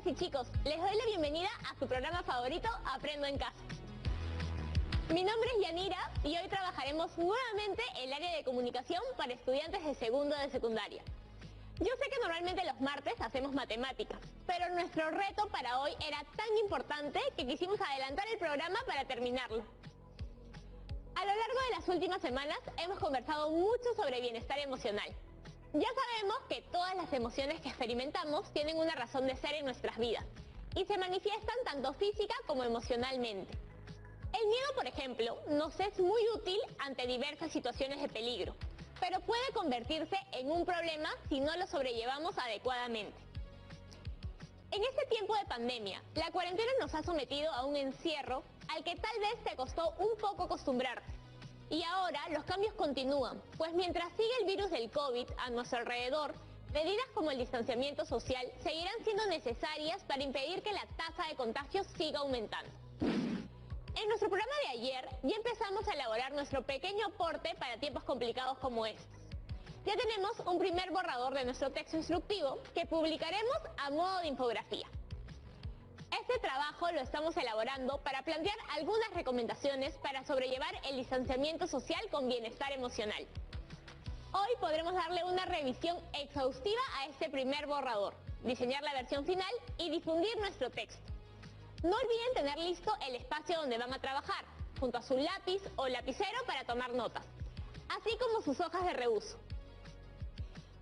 chicas y chicos, les doy la bienvenida a su programa favorito, Aprendo en Casa. Mi nombre es Yanira y hoy trabajaremos nuevamente el área de comunicación para estudiantes de segundo de secundaria. Yo sé que normalmente los martes hacemos matemáticas, pero nuestro reto para hoy era tan importante que quisimos adelantar el programa para terminarlo. A lo largo de las últimas semanas hemos conversado mucho sobre bienestar emocional. Ya sabemos que todas las emociones que experimentamos tienen una razón de ser en nuestras vidas y se manifiestan tanto física como emocionalmente. El miedo, por ejemplo, nos es muy útil ante diversas situaciones de peligro, pero puede convertirse en un problema si no lo sobrellevamos adecuadamente. En este tiempo de pandemia, la cuarentena nos ha sometido a un encierro al que tal vez te costó un poco acostumbrarte. Y ahora los cambios continúan, pues mientras sigue el virus del COVID a nuestro alrededor, medidas como el distanciamiento social seguirán siendo necesarias para impedir que la tasa de contagios siga aumentando. En nuestro programa de ayer ya empezamos a elaborar nuestro pequeño aporte para tiempos complicados como estos. Ya tenemos un primer borrador de nuestro texto instructivo que publicaremos a modo de infografía. Este trabajo lo estamos elaborando para plantear algunas recomendaciones para sobrellevar el distanciamiento social con bienestar emocional. Hoy podremos darle una revisión exhaustiva a este primer borrador, diseñar la versión final y difundir nuestro texto. No olviden tener listo el espacio donde van a trabajar, junto a su lápiz o lapicero para tomar notas, así como sus hojas de reuso.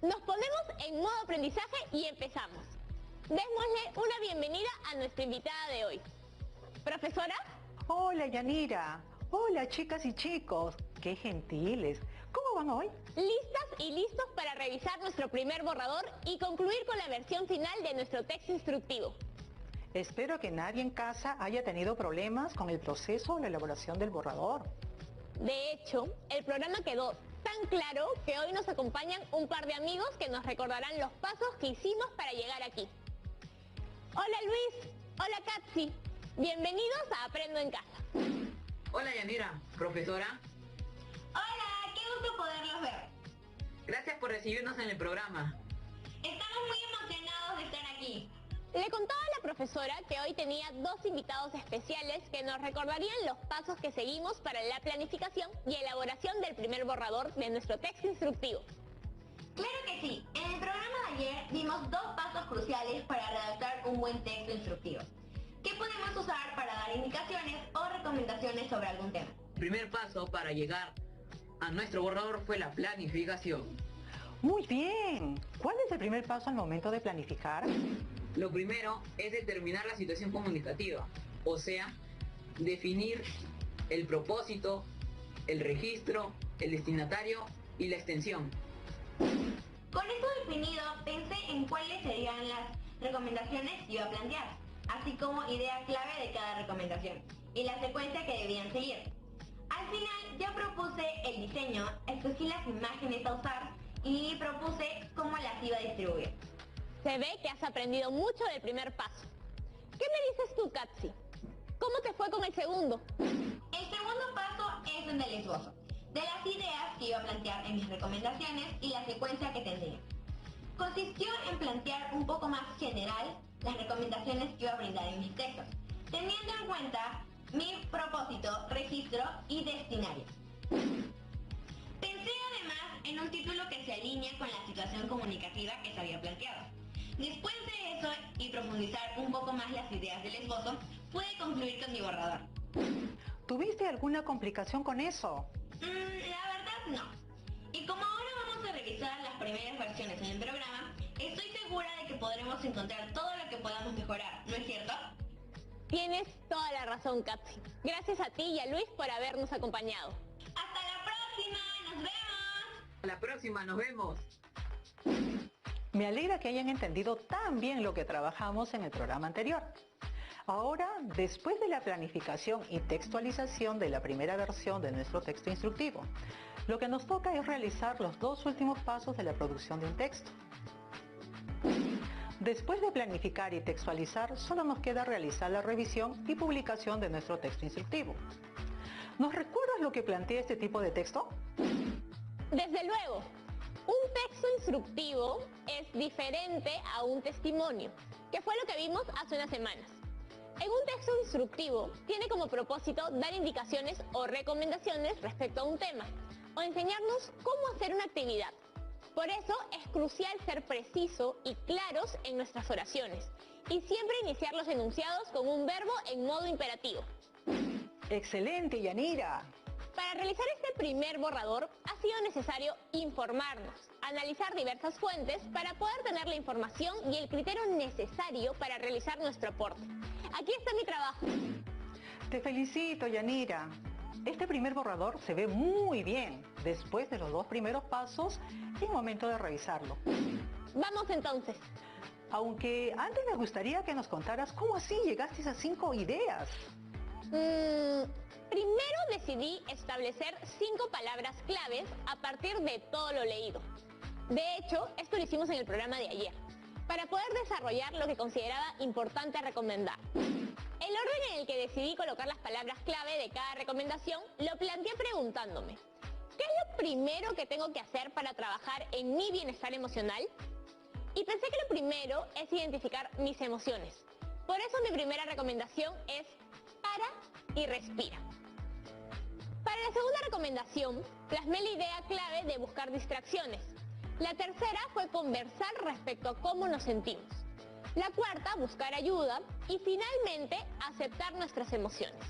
Nos ponemos en modo aprendizaje y empezamos. Démosle una bienvenida a nuestra invitada de hoy. ¿Profesora? Hola Yanira, hola chicas y chicos, qué gentiles. ¿Cómo van hoy? Listas y listos para revisar nuestro primer borrador y concluir con la versión final de nuestro texto instructivo. Espero que nadie en casa haya tenido problemas con el proceso o la elaboración del borrador. De hecho, el programa quedó tan claro que hoy nos acompañan un par de amigos que nos recordarán los pasos que hicimos para llegar aquí. Hola Luis, hola Katsi, bienvenidos a Aprendo en Casa. Hola Yanira, profesora. Hola, qué gusto poderlos ver. Gracias por recibirnos en el programa. Estamos muy emocionados de estar aquí. Le contaba a la profesora que hoy tenía dos invitados especiales que nos recordarían los pasos que seguimos para la planificación y elaboración del primer borrador de nuestro texto instructivo. Claro que sí, en el programa de ayer dimos dos pasos cruciales para redactar un buen texto instructivo, que podemos usar para dar indicaciones o recomendaciones sobre algún tema. El primer paso para llegar a nuestro borrador fue la planificación. Muy bien, ¿cuál es el primer paso al momento de planificar? Lo primero es determinar la situación comunicativa, o sea, definir el propósito, el registro, el destinatario y la extensión. Con esto definido, pensé en cuáles serían las recomendaciones que iba a plantear, así como idea clave de cada recomendación y la secuencia que debían seguir. Al final ya propuse el diseño, escogí las imágenes a usar y propuse cómo las iba a distribuir. Se ve que has aprendido mucho del primer paso. ¿Qué me dices tú, Katsi? ¿Cómo te fue con el segundo? El segundo paso es el del esbozo, de las ideas que iba a plantear en mis recomendaciones y la secuencia que tendría. Consistió en plantear un poco más general las recomendaciones que iba a brindar en mis textos, teniendo en cuenta mi propósito, registro y destinario. Pensé además en un título que se alinee con la situación comunicativa que se había planteado. Después de eso y profundizar un poco más las ideas del esbozo, pude concluir con mi borrador. ¿Tuviste alguna complicación con eso? La verdad no. Y como ahora vamos a revisar las primeras versiones en el programa, estoy segura de que podremos encontrar todo lo que podamos mejorar, ¿no es cierto? Tienes toda la razón, Katsi. Gracias a ti y a Luis por habernos acompañado. ¡Hasta la próxima! ¡Nos vemos! A la próxima, nos vemos. Me alegra que hayan entendido tan bien lo que trabajamos en el programa anterior. Ahora, después de la planificación y textualización de la primera versión de nuestro texto instructivo, lo que nos toca es realizar los dos últimos pasos de la producción de un texto. Después de planificar y textualizar, solo nos queda realizar la revisión y publicación de nuestro texto instructivo. ¿Nos recuerdas lo que plantea este tipo de texto? Desde luego, un texto instructivo es diferente a un testimonio. que fue lo que vimos hace unas semanas. En un texto instructivo tiene como propósito dar indicaciones o recomendaciones respecto a un tema, o enseñarnos cómo hacer una actividad. Por eso es crucial ser preciso y claros en nuestras oraciones, y siempre iniciar los enunciados con un verbo en modo imperativo. ¡Excelente, Yanira! Para realizar este primer borrador ha sido necesario informarnos, analizar diversas fuentes para poder tener la información y el criterio necesario para realizar nuestro aporte. Aquí está mi trabajo. Te felicito, Yanira. Este primer borrador se ve muy bien después de los 2 primeros pasos y es momento de revisarlo. Vamos entonces. Aunque antes me gustaría que nos contaras cómo así llegaste a esas 5 ideas. Primero decidí establecer 5 palabras claves a partir de todo lo leído. De hecho, esto lo hicimos en el programa de ayer, para poder desarrollar lo que consideraba importante recomendar. El orden en el que decidí colocar las palabras clave de cada recomendación lo planteé preguntándome: ¿qué es lo primero que tengo que hacer para trabajar en mi bienestar emocional? Y pensé que lo primero es identificar mis emociones. Por eso mi primera recomendación es: para y respira. Para la segunda recomendación, plasmé la idea clave de buscar distracciones. La tercera fue conversar respecto a cómo nos sentimos. La cuarta, buscar ayuda. Y finalmente, aceptar nuestras emociones.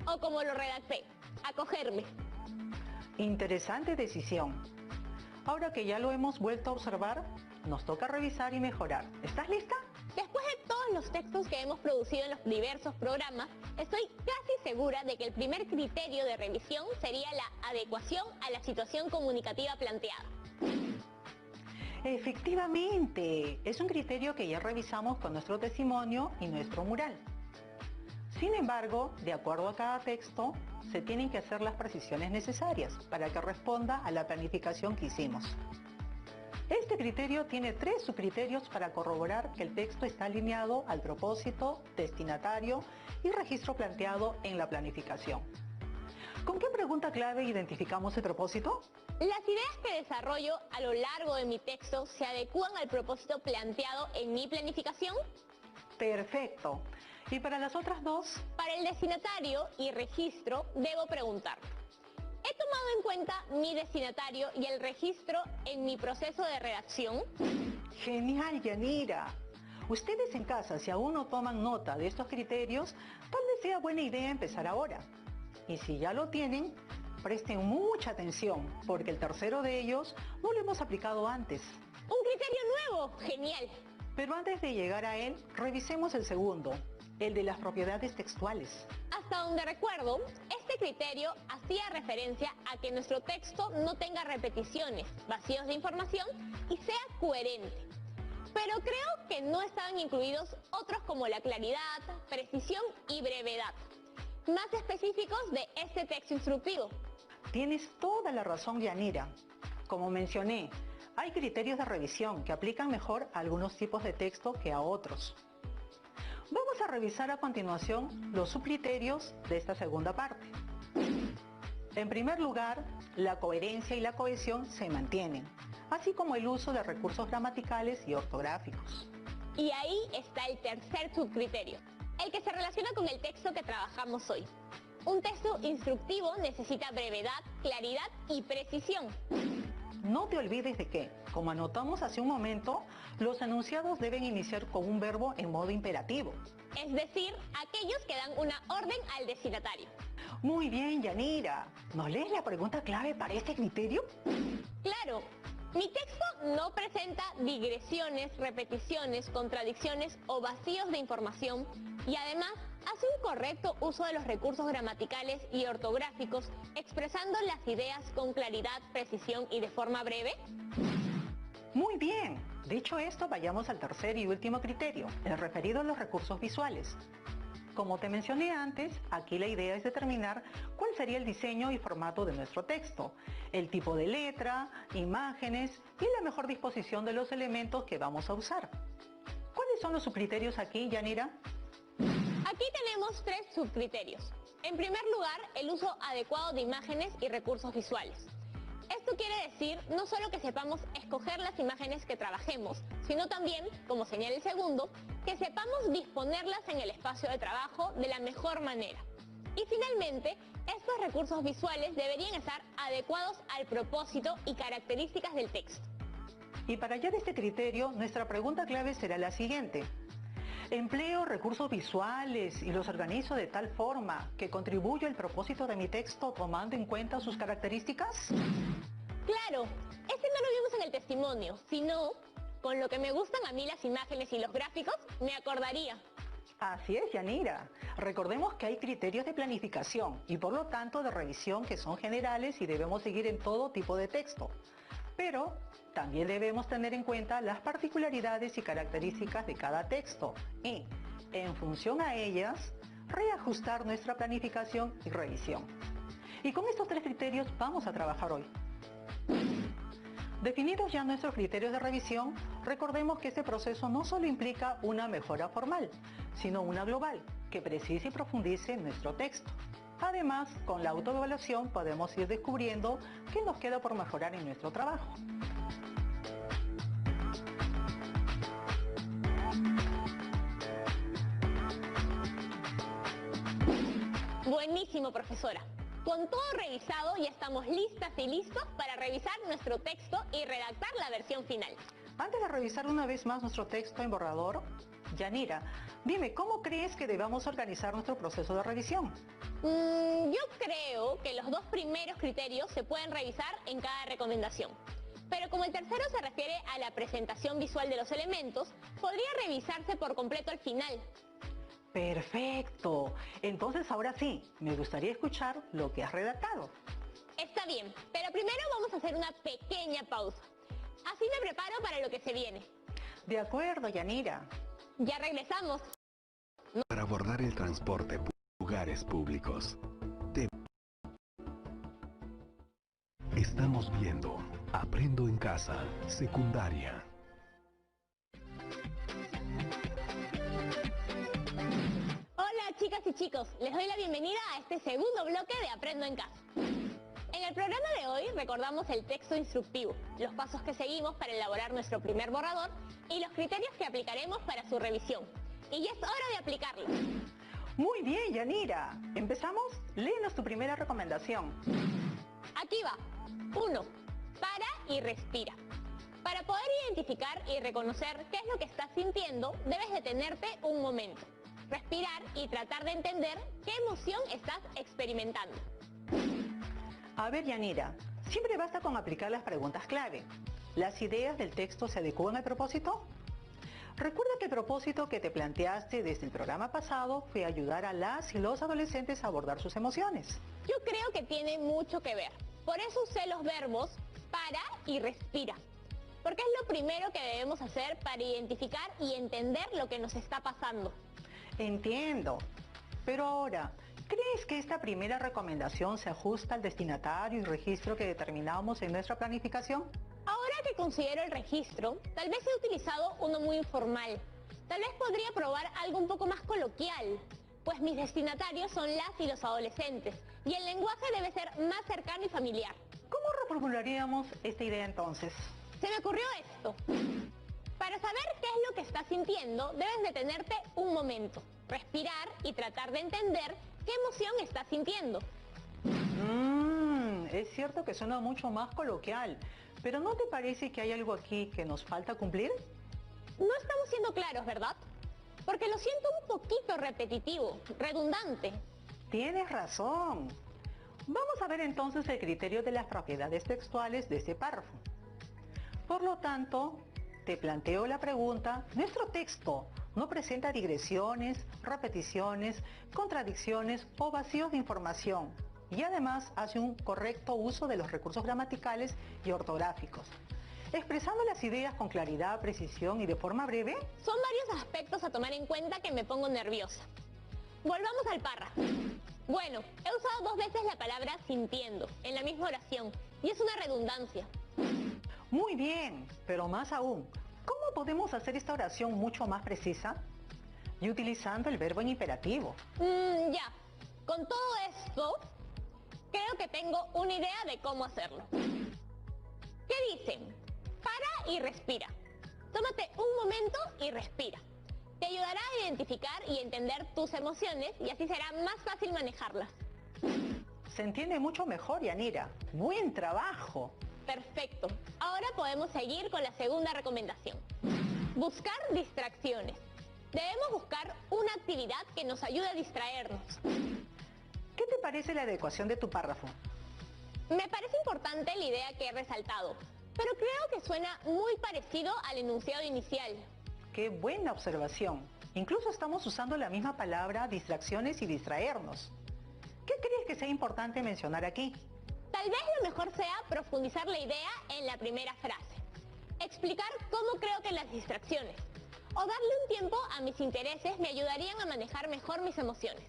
O como lo redacté, acogerme. Interesante decisión. Ahora que ya lo hemos vuelto a observar, nos toca revisar y mejorar. ¿Estás lista? Después de todos los textos que hemos producido en los diversos programas, estoy casi segura de que el primer criterio de revisión sería la adecuación a la situación comunicativa planteada. Efectivamente, es un criterio que ya revisamos con nuestro testimonio y nuestro mural. Sin embargo, de acuerdo a cada texto, se tienen que hacer las precisiones necesarias para que responda a la planificación que hicimos. Este criterio tiene 3 subcriterios para corroborar que el texto está alineado al propósito, destinatario y registro planteado en la planificación. ¿Con qué pregunta clave identificamos el propósito? Las ideas que desarrollo a lo largo de mi texto se adecúan al propósito planteado en mi planificación. Perfecto. ¿Y para las otras 2? Para el destinatario y registro debo preguntar: ¿he tomado en cuenta mi destinatario y el registro en mi proceso de redacción? Genial, Yanira. Ustedes en casa, si aún no toman nota de estos criterios, tal vez sea buena idea empezar ahora. Y si ya lo tienen, presten mucha atención, porque el tercero de ellos no lo hemos aplicado antes. ¡Un criterio nuevo! ¡Genial! Pero antes de llegar a él, revisemos el segundo, el de las propiedades textuales. Hasta donde recuerdo, este criterio hacía referencia a que nuestro texto no tenga repeticiones, vacíos de información y sea coherente. Pero creo que no estaban incluidos otros como la claridad, precisión y brevedad, más específicos de este texto instructivo. Tienes toda la razón, Yanira. Como mencioné, hay criterios de revisión que aplican mejor a algunos tipos de texto que a otros. Vamos a revisar a continuación los subcriterios de esta segunda parte. En primer lugar, la coherencia y la cohesión se mantienen, así como el uso de recursos gramaticales y ortográficos. Y ahí está el tercer subcriterio, el que se relaciona con el texto que trabajamos hoy. Un texto instructivo necesita brevedad, claridad y precisión. No te olvides de que, como anotamos hace un momento, los enunciados deben iniciar con un verbo en modo imperativo. Es decir, aquellos que dan una orden al destinatario. Muy bien, Yanira. ¿Nos lees la pregunta clave para este criterio? Claro. Mi texto no presenta digresiones, repeticiones, contradicciones o vacíos de información y además hace un correcto uso de los recursos gramaticales y ortográficos expresando las ideas con claridad, precisión y de forma breve. Muy bien. Dicho esto, vayamos al tercer y último criterio, el referido a los recursos visuales. Como te mencioné antes, aquí la idea es determinar cuál sería el diseño y formato de nuestro texto, el tipo de letra, imágenes y la mejor disposición de los elementos que vamos a usar. ¿Cuáles son los subcriterios aquí, Yanira? Aquí tenemos 3 subcriterios. En primer lugar, el uso adecuado de imágenes y recursos visuales. Esto quiere decir no solo que sepamos escoger las imágenes que trabajemos, sino también, como señala el segundo, que sepamos disponerlas en el espacio de trabajo de la mejor manera. Y finalmente, estos recursos visuales deberían estar adecuados al propósito y características del texto. Y para hallar este criterio, nuestra pregunta clave será la siguiente. ¿Empleo recursos visuales y los organizo de tal forma que contribuya al propósito de mi texto tomando en cuenta sus características? Claro, ese no lo vimos en el testimonio, sino, con lo que me gustan a mí las imágenes y los gráficos, me acordaría. Así es, Yanira. Recordemos que hay criterios de planificación y por lo tanto de revisión que son generales y debemos seguir en todo tipo de texto. Pero también debemos tener en cuenta las particularidades y características de cada texto y, en función a ellas, reajustar nuestra planificación y revisión. Y con estos tres criterios vamos a trabajar hoy. Definidos ya nuestros criterios de revisión, recordemos que este proceso no solo implica una mejora formal, sino una global, que precise y profundice en nuestro texto. Además, con la autoevaluación podemos ir descubriendo qué nos queda por mejorar en nuestro trabajo. Buenísimo, profesora. Con todo revisado, ya estamos listas y listos para revisar nuestro texto y redactar la versión final. Antes de revisar una vez más nuestro texto en borrador, Yanira, dime, ¿cómo crees que debamos organizar nuestro proceso de revisión? Yo creo que los dos primeros criterios se pueden revisar en cada recomendación. Pero como el tercero se refiere a la presentación visual de los elementos, podría revisarse por completo al final. Perfecto. Entonces ahora sí, me gustaría escuchar lo que has redactado. Está bien, pero primero vamos a hacer una pequeña pausa. Así me preparo para lo que se viene. De acuerdo, Yanira. Ya regresamos. Para abordar el transporte lugares públicos. Estamos viendo Aprendo en Casa, secundaria. Hola chicas y chicos, les doy la bienvenida a este segundo bloque de Aprendo en Casa. En el programa de hoy recordamos el texto instructivo, los pasos que seguimos para elaborar nuestro primer borrador y los criterios que aplicaremos para su revisión. Y ya es hora de aplicarlos. Muy bien, Yanira. ¿Empezamos? Léenos tu primera recomendación. Aquí va. 1. Para y respira. Para poder identificar y reconocer qué es lo que estás sintiendo, debes detenerte un momento, respirar y tratar de entender qué emoción estás experimentando. A ver, Yanira, siempre basta con aplicar las preguntas clave. ¿Las ideas del texto se adecúan al propósito? Recuerda que el propósito que te planteaste desde el programa pasado fue ayudar a las y los adolescentes a abordar sus emociones. Yo creo que tiene mucho que ver. Por eso usé los verbos para y respira. Porque es lo primero que debemos hacer para identificar y entender lo que nos está pasando. Entiendo. Pero ahora, ¿crees que esta primera recomendación se ajusta al destinatario y registro que determinamos en nuestra planificación? Ahora que considero el registro, tal vez he utilizado uno muy informal. Tal vez podría probar algo un poco más coloquial, pues mis destinatarios son las y los adolescentes, y el lenguaje debe ser más cercano y familiar. ¿Cómo reformularíamos esta idea entonces? Se me ocurrió esto. Para saber qué es lo que estás sintiendo, debes detenerte un momento, respirar y tratar de entender qué emoción estás sintiendo. Es cierto que suena mucho más coloquial, pero ¿no te parece que hay algo aquí que nos falta cumplir? No estamos siendo claros, ¿verdad? Porque lo siento un poquito repetitivo, redundante. Tienes razón. Vamos a ver entonces el criterio de las propiedades textuales de este párrafo. Por lo tanto, te planteo la pregunta, ¿nuestro texto no presenta digresiones, repeticiones, contradicciones o vacíos de información? Y además hace un correcto uso de los recursos gramaticales y ortográficos, expresando las ideas con claridad, precisión y de forma breve. Son varios aspectos a tomar en cuenta que me pongo nerviosa. Volvamos al párrafo. Bueno, he usado 2 veces la palabra sintiendo en la misma oración y es una redundancia. Muy bien, pero más aún, ¿cómo podemos hacer esta oración mucho más precisa? Y utilizando el verbo en imperativo. Ya, con todo esto, creo que tengo una idea de cómo hacerlo. ¿Qué dicen? Para y respira. Tómate un momento y respira. Te ayudará a identificar y entender tus emociones y así será más fácil manejarlas. Se entiende mucho mejor, Yanira. ¡Buen trabajo! Perfecto. Ahora podemos seguir con la segunda recomendación. Buscar distracciones. Debemos buscar una actividad que nos ayude a distraernos. ¿Qué te parece la adecuación de tu párrafo? Me parece importante la idea que he resaltado, pero creo que suena muy parecido al enunciado inicial. ¡Qué buena observación! Incluso estamos usando la misma palabra distracciones y distraernos. ¿Qué crees que sea importante mencionar aquí? Tal vez lo mejor sea profundizar la idea en la primera frase. Explicar cómo creo que las distracciones o darle un tiempo a mis intereses me ayudarían a manejar mejor mis emociones.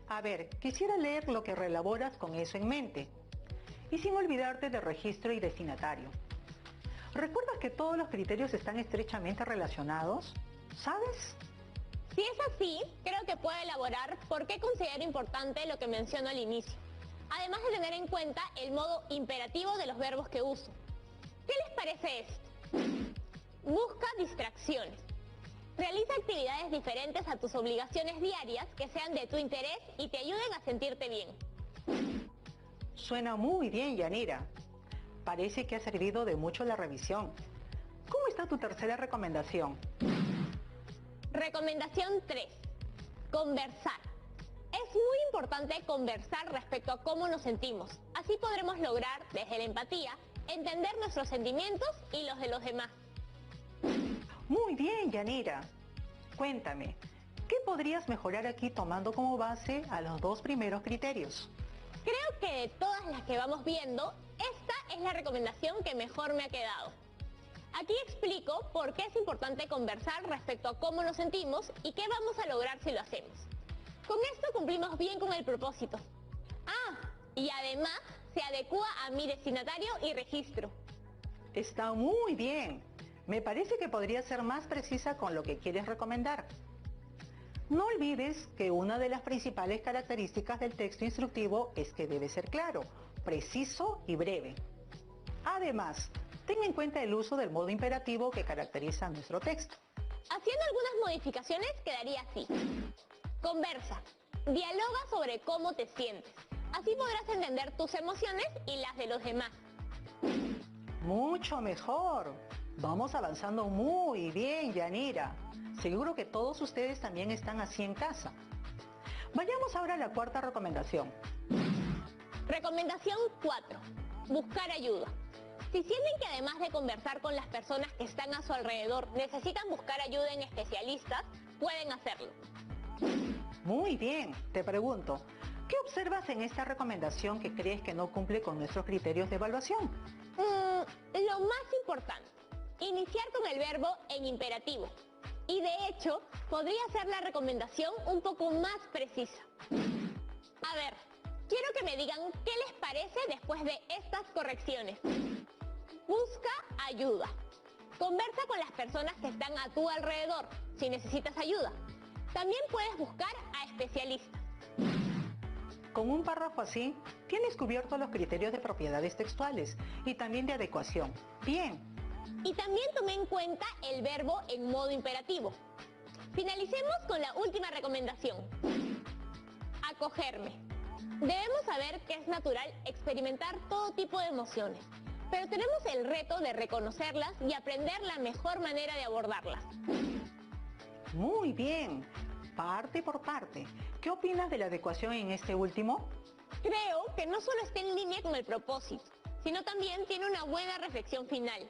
A ver, quisiera leer lo que reelaboras con eso en mente. Y sin olvidarte de registro y destinatario. ¿Recuerdas que todos los criterios están estrechamente relacionados? ¿Sabes? Si es así, creo que puedo elaborar por qué considero importante lo que menciono al inicio, además de tener en cuenta el modo imperativo de los verbos que uso. ¿Qué les parece esto? Busca distracciones. Realiza actividades diferentes a tus obligaciones diarias que sean de tu interés y te ayuden a sentirte bien. Suena muy bien, Yanira. Parece que ha servido de mucho la revisión. ¿Cómo está tu tercera recomendación? Recomendación 3. Conversar. Es muy importante conversar respecto a cómo nos sentimos. Así podremos lograr, desde la empatía, entender nuestros sentimientos y los de los demás. Muy bien, Yanira. Cuéntame, ¿qué podrías mejorar aquí tomando como base a los dos primeros criterios? Creo que de todas las que vamos viendo, esta es la recomendación que mejor me ha quedado. Aquí explico por qué es importante conversar respecto a cómo nos sentimos y qué vamos a lograr si lo hacemos. Con esto cumplimos bien con el propósito. Y además se adecúa a mi destinatario y registro. Está muy bien. Me parece que podría ser más precisa con lo que quieres recomendar. No olvides que una de las principales características del texto instructivo es que debe ser claro, preciso y breve. Además, ten en cuenta el uso del modo imperativo que caracteriza nuestro texto. Haciendo algunas modificaciones quedaría así. Conversa. Dialoga sobre cómo te sientes. Así podrás entender tus emociones y las de los demás. Mucho mejor. Vamos avanzando muy bien, Yanira. Seguro que todos ustedes también están así en casa. Vayamos ahora a la cuarta recomendación. Recomendación 4. Buscar ayuda. Si sienten que además de conversar con las personas que están a su alrededor, necesitan buscar ayuda en especialistas, pueden hacerlo. Muy bien, te pregunto, ¿qué observas en esta recomendación que crees que no cumple con nuestros criterios de evaluación? Lo más importante, iniciar con el verbo en imperativo. Y de hecho, podría ser la recomendación un poco más precisa. A ver, quiero que me digan qué les parece después de estas correcciones. Busca ayuda. Conversa con las personas que están a tu alrededor si necesitas ayuda. También puedes buscar a especialistas. Con un párrafo así, tienes cubiertos los criterios de propiedades textuales y también de adecuación. Bien. Y también tomé en cuenta el verbo en modo imperativo. Finalicemos con la última recomendación. Acogerme. Debemos saber que es natural experimentar todo tipo de emociones, pero tenemos el reto de reconocerlas y aprender la mejor manera de abordarlas. Muy bien. Parte por parte. ¿Qué opinas de la adecuación en este último? Creo que no solo está en línea con el propósito, sino también tiene una buena reflexión final.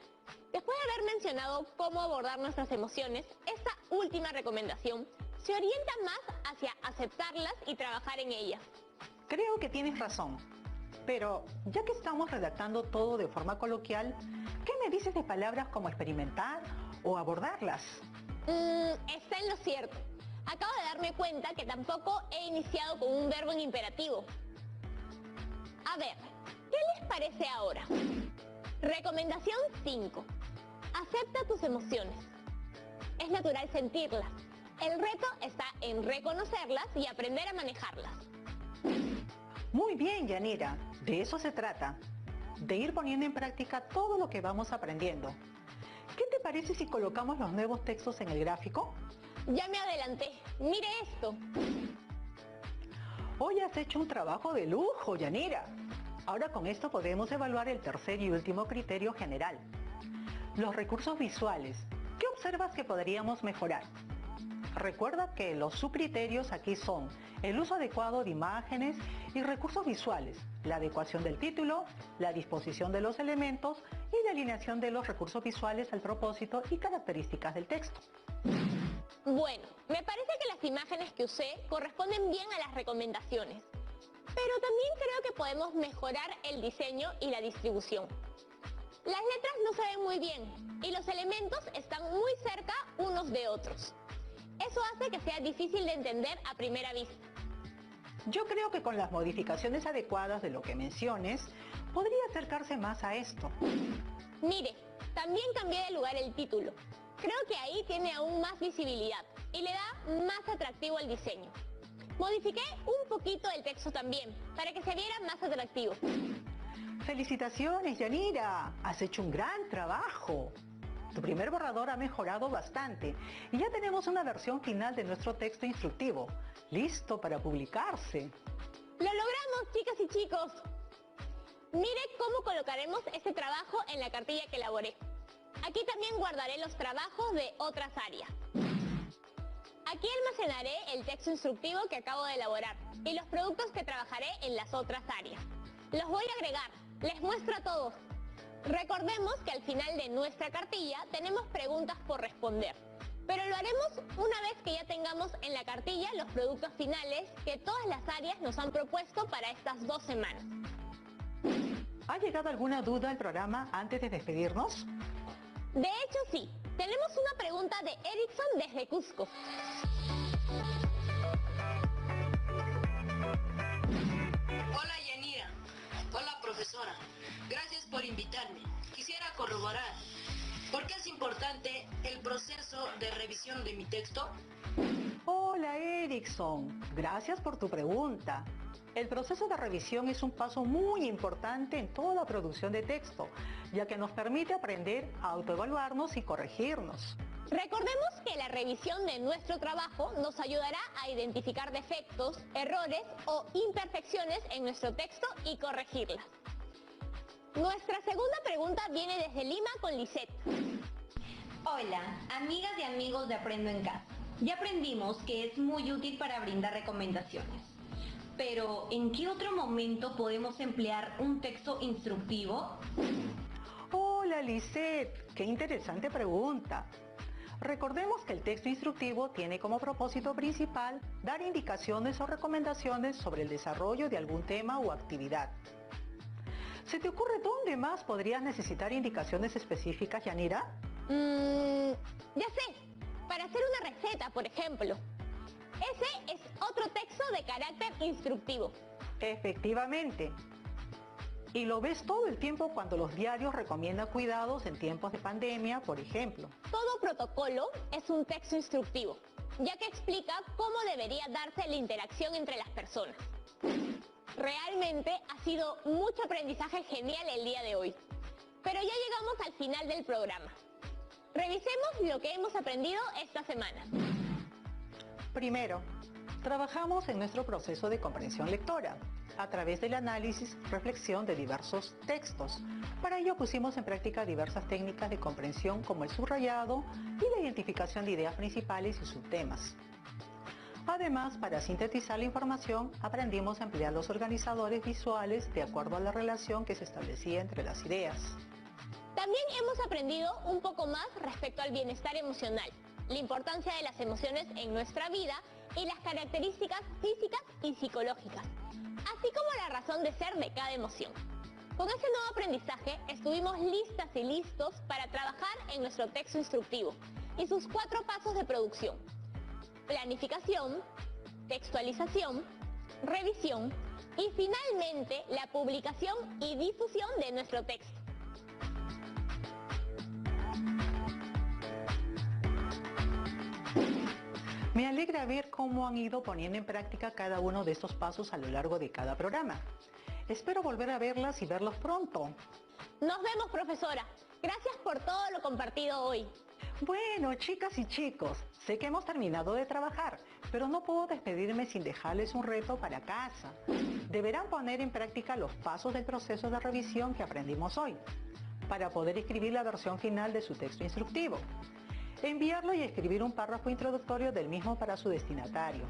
Después de haber mencionado cómo abordar nuestras emociones, esta última recomendación se orienta más hacia aceptarlas y trabajar en ellas. Creo que tienes razón. Pero, ya que estamos redactando todo de forma coloquial, ¿qué me dices de palabras como experimentar o abordarlas? Está en lo cierto. Acabo de darme cuenta que tampoco he iniciado con un verbo en imperativo. A ver, ¿qué les parece ahora? Recomendación 5. Acepta tus emociones. Es natural sentirlas. El reto está en reconocerlas y aprender a manejarlas. Muy bien, Yanira. De eso se trata. de ir poniendo en práctica todo lo que vamos aprendiendo. ¿Qué te parece si colocamos los nuevos textos en el gráfico? Ya me adelanté. Mire esto. Hoy has hecho un trabajo de lujo, Yanira. Ahora con esto podemos evaluar el tercer y último criterio general. Los recursos visuales. ¿Qué observas que podríamos mejorar? Recuerda que los subcriterios aquí son el uso adecuado de imágenes y recursos visuales, la adecuación del título, la disposición de los elementos y la alineación de los recursos visuales al propósito y características del texto. Bueno, me parece que las imágenes que usé corresponden bien a las recomendaciones, pero también creo que podemos mejorar el diseño y la distribución. Las letras no se ven muy bien y los elementos están muy cerca unos de otros. Eso hace que sea difícil de entender a primera vista. Yo creo que con las modificaciones adecuadas de lo que menciones, podría acercarse más a esto. Mire, también cambié de lugar el título. Creo que ahí tiene aún más visibilidad y le da más atractivo al diseño. Modifiqué un poquito el texto también, para que se viera más atractivo. ¡Felicitaciones, Yanira! Has hecho un gran trabajo. Tu primer borrador ha mejorado bastante y ya tenemos una versión final de nuestro texto instructivo, listo para publicarse. ¡Lo logramos, chicas y chicos! Mire cómo colocaremos este trabajo en la cartilla que elaboré. Aquí también guardaré los trabajos de otras áreas. Aquí almacenaré el texto instructivo que acabo de elaborar y los productos que trabajaré en las otras áreas. Los voy a agregar, les muestro a todos. Recordemos que al final de nuestra cartilla tenemos preguntas por responder, pero lo haremos una vez que ya tengamos en la cartilla los productos finales que todas las áreas nos han propuesto para estas 2 semanas. ¿Ha llegado alguna duda al programa antes de despedirnos? De hecho, sí. Tenemos una pregunta de Erickson desde Cusco. Hola Yanira. Hola profesora. Gracias por invitarme. Quisiera corroborar, ¿por qué es importante el proceso de revisión de mi texto? Hola, Erickson. Gracias por tu pregunta. El proceso de revisión es un paso muy importante en toda producción de texto, ya que nos permite aprender a autoevaluarnos y corregirnos. Recordemos que la revisión de nuestro trabajo nos ayudará a identificar defectos, errores o imperfecciones en nuestro texto y corregirlas. Nuestra segunda pregunta viene desde Lima con Lisette. Hola, amigas y amigos de Aprendo en Casa. Ya aprendimos que es muy útil para brindar recomendaciones. Pero, ¿en qué otro momento podemos emplear un texto instructivo? Hola, Lisette. Qué interesante pregunta. Recordemos que el texto instructivo tiene como propósito principal dar indicaciones o recomendaciones sobre el desarrollo de algún tema o actividad. ¿Se te ocurre dónde más podrías necesitar indicaciones específicas, Yanira? Ya sé, para hacer una receta, por ejemplo. Ese es otro texto de carácter instructivo. Efectivamente. Y lo ves todo el tiempo cuando los diarios recomiendan cuidados en tiempos de pandemia, por ejemplo. Todo protocolo es un texto instructivo, ya que explica cómo debería darse la interacción entre las personas. Realmente ha sido mucho aprendizaje genial el día de hoy. Pero ya llegamos al final del programa. Revisemos lo que hemos aprendido esta semana. Primero, trabajamos en nuestro proceso de comprensión lectora, a través del análisis, reflexión de diversos textos. Para ello pusimos en práctica diversas técnicas de comprensión como el subrayado y la identificación de ideas principales y subtemas. Además, para sintetizar la información, aprendimos a emplear los organizadores visuales de acuerdo a la relación que se establecía entre las ideas. También hemos aprendido un poco más respecto al bienestar emocional, la importancia de las emociones en nuestra vida y las características físicas y psicológicas, así como la razón de ser de cada emoción. Con ese nuevo aprendizaje estuvimos listas y listos para trabajar en nuestro texto instructivo y sus 4 pasos de producción: planificación, textualización, revisión y finalmente la publicación y difusión de nuestro texto. Me alegra ver cómo han ido poniendo en práctica cada uno de estos pasos a lo largo de cada programa. Espero volver a verlas y verlos pronto. Nos vemos, profesora. Gracias por todo lo compartido hoy. Bueno, chicas y chicos, sé que hemos terminado de trabajar, pero no puedo despedirme sin dejarles un reto para casa. Deberán poner en práctica los pasos del proceso de revisión que aprendimos hoy, para poder escribir la versión final de su texto instructivo. Enviarlo y escribir un párrafo introductorio del mismo para su destinatario.